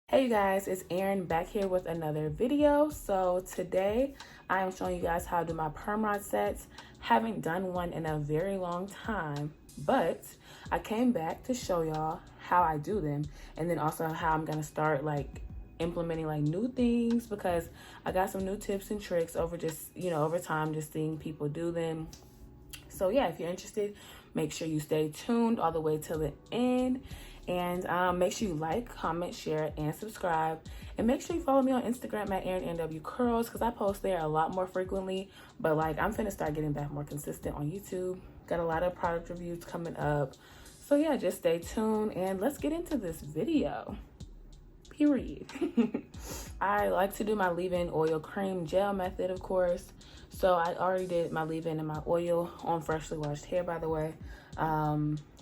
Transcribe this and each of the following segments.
Hey you guys, it's Erin back here with another video. So today I am showing you guys how to do my perm rod sets. Haven't done one in a very long time, but I came back to show y'all how I do them, and then also how I'm gonna start implementing new things, because I got some new tips and tricks over over time, just seeing people do them. So yeah, if you're interested, make sure you stay tuned all the way till the end. And make sure you like, comment, share, and subscribe. And make sure you follow me on Instagram at ErinNWCurls, because I post there a lot more frequently. But I'm finna start getting back more consistent on YouTube. Got a lot of product reviews coming up. So yeah, just stay tuned and let's get into this video. Period. I like to do my leave-in oil cream gel method, of course. So I already did my leave-in and my oil on freshly washed hair, by the way.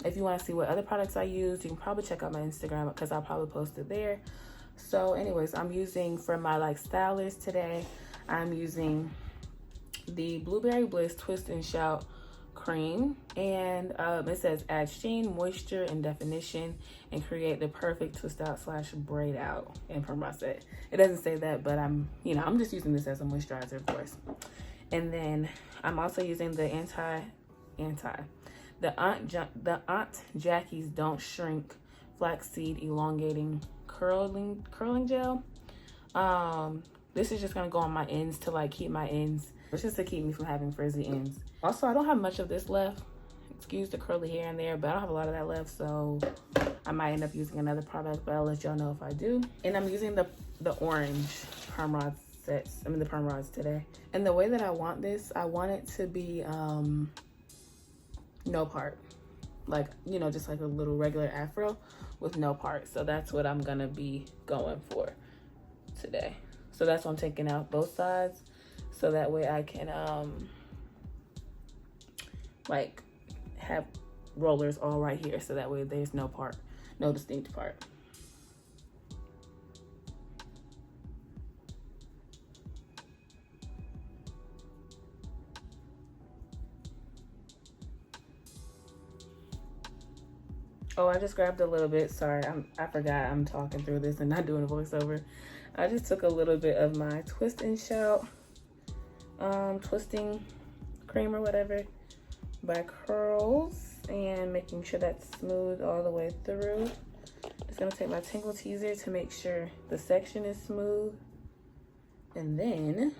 If you want to see what other products I use, you can probably check out my Instagram, because I'll probably post it there. So anyways, I'm using for my stylist today, I'm using the Blueberry Bliss Twist and Shout cream, and it says add sheen, moisture, and definition, and create the perfect twist out / braid out in Perm Rod Set. It doesn't say that, but I'm just using this as a moisturizer, of course. And then I'm also using the Aunt Jackie's Don't Shrink Flaxseed Elongating curling gel. This is just gonna go on my ends to keep my ends. It's just to keep me from having frizzy ends. Also, I don't have much of this left. Excuse the curly hair in there, but I don't have a lot of that left, so I might end up using another product, but I'll let y'all know if I do. And I'm using the orange Perm Rod sets, the Perm Rods today. And the way that I want this, I want it to be no part. Just like a little regular afro with no part. So that's what I'm gonna be going for today. So that's why I'm taking out both sides, so that way I can have rollers all right here, so that way there's no distinct part. Oh, I just grabbed a little bit. Sorry, I forgot I'm talking through this and not doing a voiceover. I just took a little bit of my Twist and Shout twisting cream or whatever by Curls, and making sure that's smooth all the way through. Just gonna take my Tingle Teaser to make sure the section is smooth, and then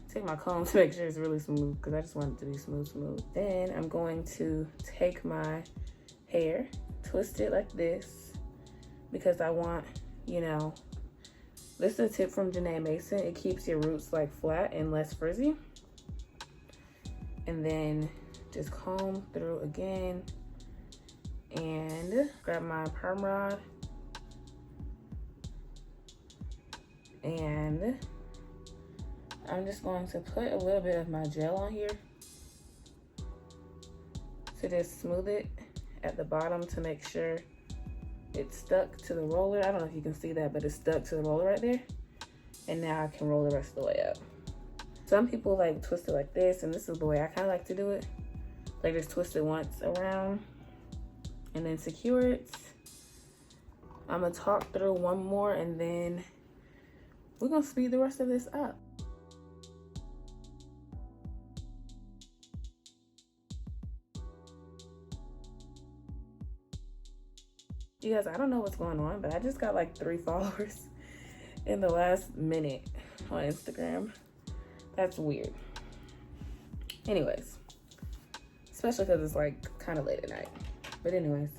take my comb to make sure it's really smooth, because I just want it to be smooth. Then I'm going to take my hair, twist it like this, because I want, this is a tip from Janae Mason. It keeps your roots flat and less frizzy. And then just comb through again and grab my perm rod, and I'm just going to put a little bit of my gel on here to just smooth it at the bottom to make sure it's stuck to the roller. I don't know if you can see that, but it's stuck to the roller right there. And now I can roll the rest of the way up. Some people twist it like this, and this is the way I kind of like to do it. Just twist it once around and then secure it. I'm gonna talk through one more, and then we're gonna speed the rest of this up. You guys, I don't know what's going on, but I just got 3 followers in the last minute on Instagram. That's weird. Anyways, especially because it's kind of late at night. But anyways,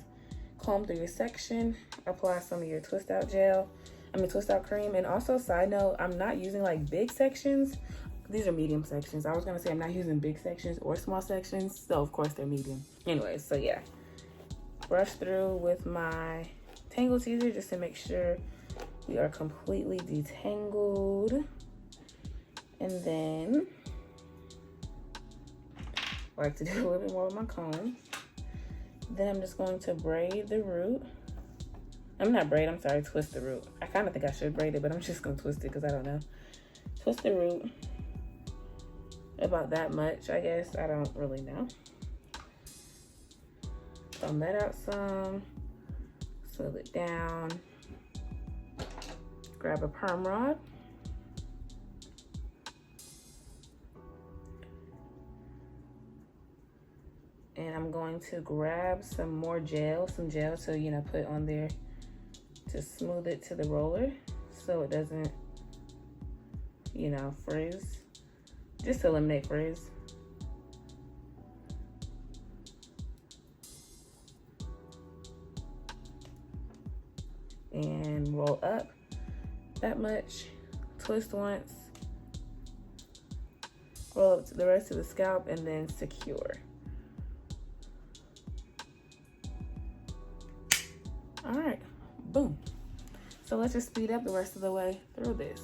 comb through your section, apply some of your twist out cream. And also, side note, I'm not using big sections. These are medium sections. I was gonna say I'm not using big sections or small sections, so of course they're medium. Anyways, so yeah. Brush through with my Tangle Teaser just to make sure we are completely detangled. And then I like to do a little bit more with my comb. Then I'm just going to braid the root. Twist the root. I kind of think I should braid it, but I'm just gonna twist it because I don't know. Twist the root about that much, I guess. I don't really know. Thumb that out some. Smooth it down. Grab a perm rod. And I'm going to grab some more gel, to, you know, put on there to smooth it to the roller so it doesn't, you know, frizz. Just to eliminate frizz. And roll up that much, twist once, roll up to the rest of the scalp, and then secure. All right, boom. So let's just speed up the rest of the way through this.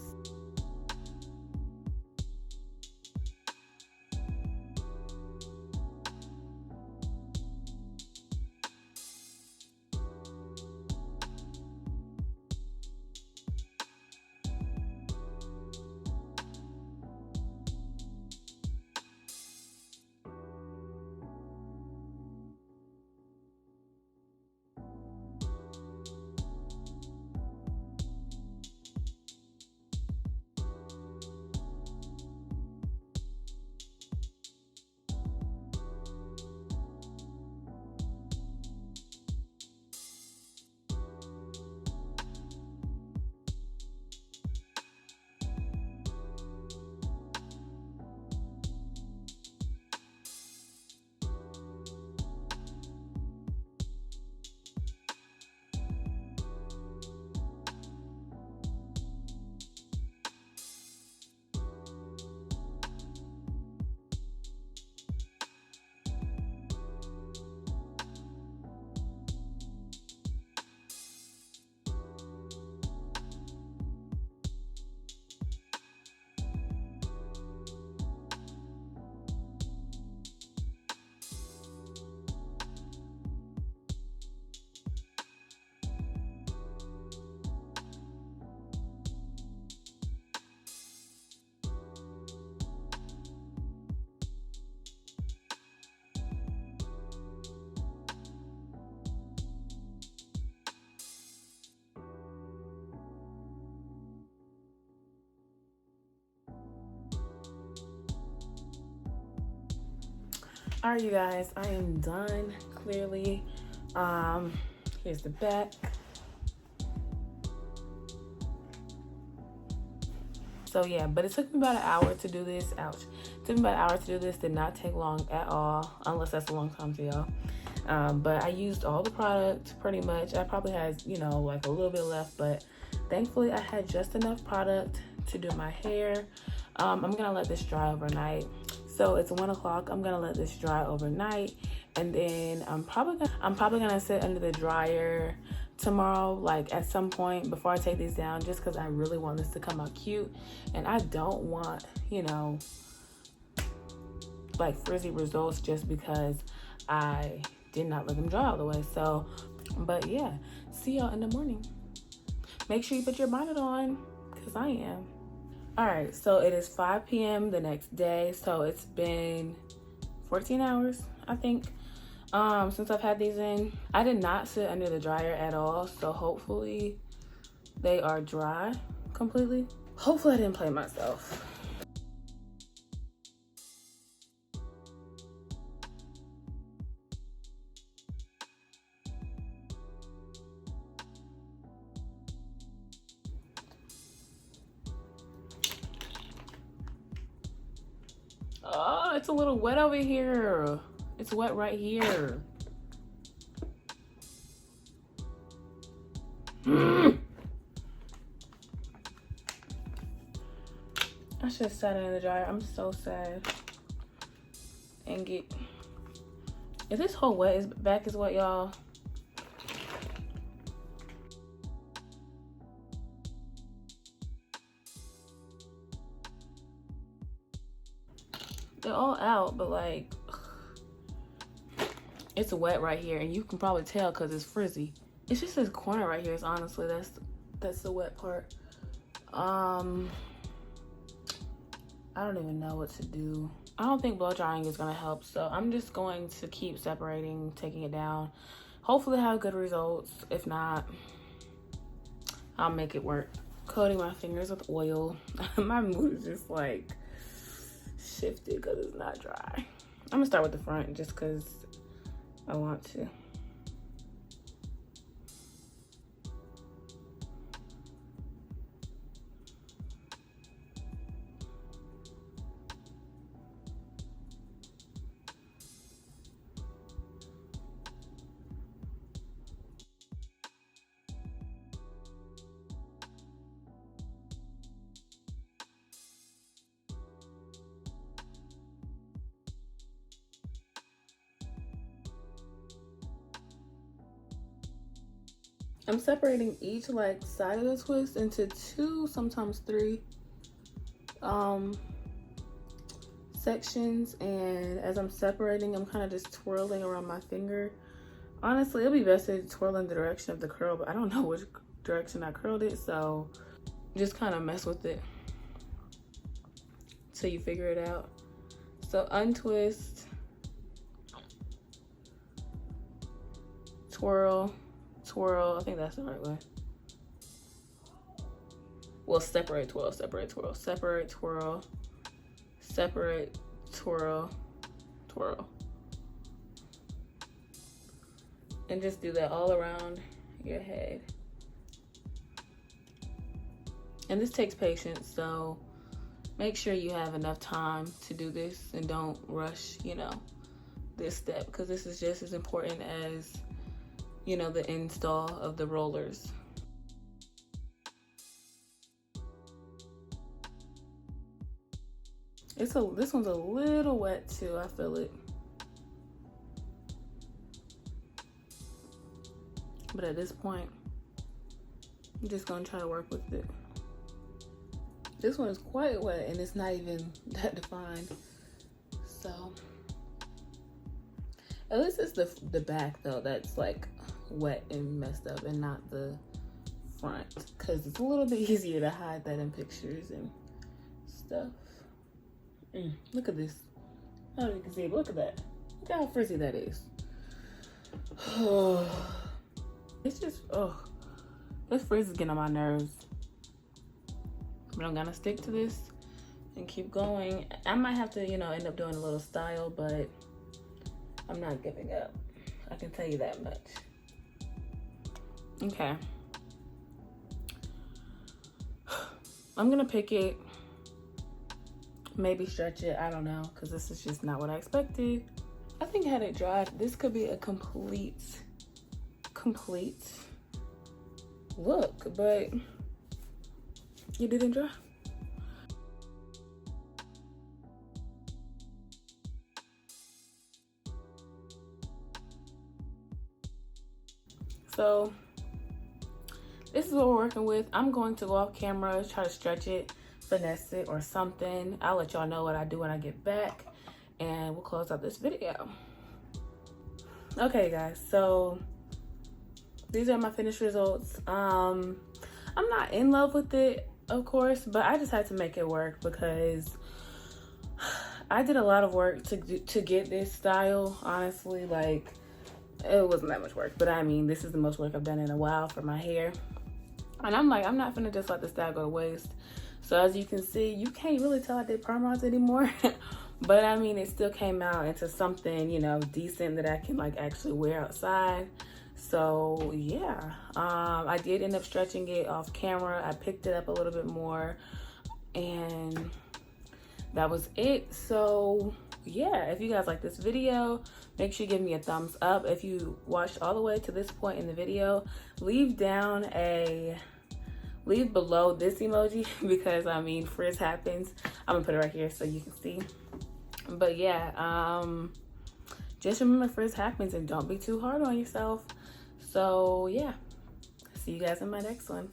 All right, you guys, I am done, clearly. Here's the back. So yeah, but it took me about an hour to do this. Ouch. It took me about an hour to do this. Did not take long at all, unless that's a long time to y'all. But I used all the product pretty much. I probably had, you know, like a little bit left, but thankfully I had just enough product to do my hair. I'm gonna let this dry overnight. So it's 1 o'clock. I'm gonna let this dry overnight, and then I'm probably gonna sit under the dryer tomorrow, like at some point before I take these down, just because I really want this to come out cute, and I don't want, you know, like frizzy results just because I did not let them dry all the way. So, but yeah, see y'all in the morning. Make sure you put your bonnet on, because I am. All right, so it is 5 p.m. the next day. So it's been 14 hours, I think, since I've had these in. I did not sit under the dryer at all. So hopefully they are dry completely. Hopefully I didn't play myself. Oh, it's a little wet over here. It's wet right here. I should have sat it in the dryer. I'm so sad. And get... Is this whole wet? His back is wet, y'all. They're all out, but like, it's wet right here, and you can probably tell because it's frizzy. It's just this corner right here. Is honestly that's the wet part. I don't even know what to do. I don't think blow drying is gonna help, so I'm just going to keep separating, taking it down. hopefully have good results. If not, I'll make it work. Coating my fingers with oil. My mood is just like shifted because it's not dry. I'm gonna start with the front just because I want to. I'm separating each like side of the twist into 2, sometimes 3 sections, and as I'm separating, I'm kind of just twirling around my finger. Honestly, it'll be best to twirl in the direction of the curl, but I don't know which direction I curled it, so just kind of mess with it till you figure it out. So untwist, twirl, twirl. I think that's the right way. Well, separate, twirl, separate, twirl, separate, twirl, separate, twirl, twirl. And just do that all around your head. And this takes patience, so make sure you have enough time to do this and don't rush, you know, this step, because this is just as important as, you know, the install of the rollers. This one's a little wet too, I feel it. But at this point, I'm just gonna try to work with it. This one is quite wet and it's not even that defined. So, at least it's the back though that's like wet and messed up and not the front, because it's a little bit easier to hide that in pictures and stuff. Look at this. I don't know if you can see it, but look at that. Look at how frizzy that is. It's just, this frizz is getting on my nerves. But I'm gonna stick to this and keep going. I might have to, you know, end up doing a little style, but I'm not giving up. I can tell you that much. Okay. I'm gonna pick it, maybe stretch it, I don't know, because this is just not what I expected. I think had it dried, this could be a complete look, but it didn't dry. So this is what we're working with. I'm going to go off camera, try to stretch it, finesse it or something. I'll let y'all know what I do when I get back, and we'll close out this video. Okay guys, so these are my finished results. I'm not in love with it, of course, but I just had to make it work because I did a lot of work to get this style. Honestly, like, it wasn't that much work, but I mean, this is the most work I've done in a while for my hair. And I'm like, I'm not gonna just let this style go to waste. So as you can see, you can't really tell I did perm rods anymore. But I mean, it still came out into something, you know, decent that I can like actually wear outside. So yeah, I did end up stretching it off camera. I picked it up a little bit more and that was it. So yeah, if you guys like this video, make sure you give me a thumbs up. If you watched all the way to this point in the video, leave below this emoji because I mean, frizz happens. I'm gonna put it right here so you can see. But yeah, just remember frizz happens and don't be too hard on yourself. So yeah, see you guys in my next one.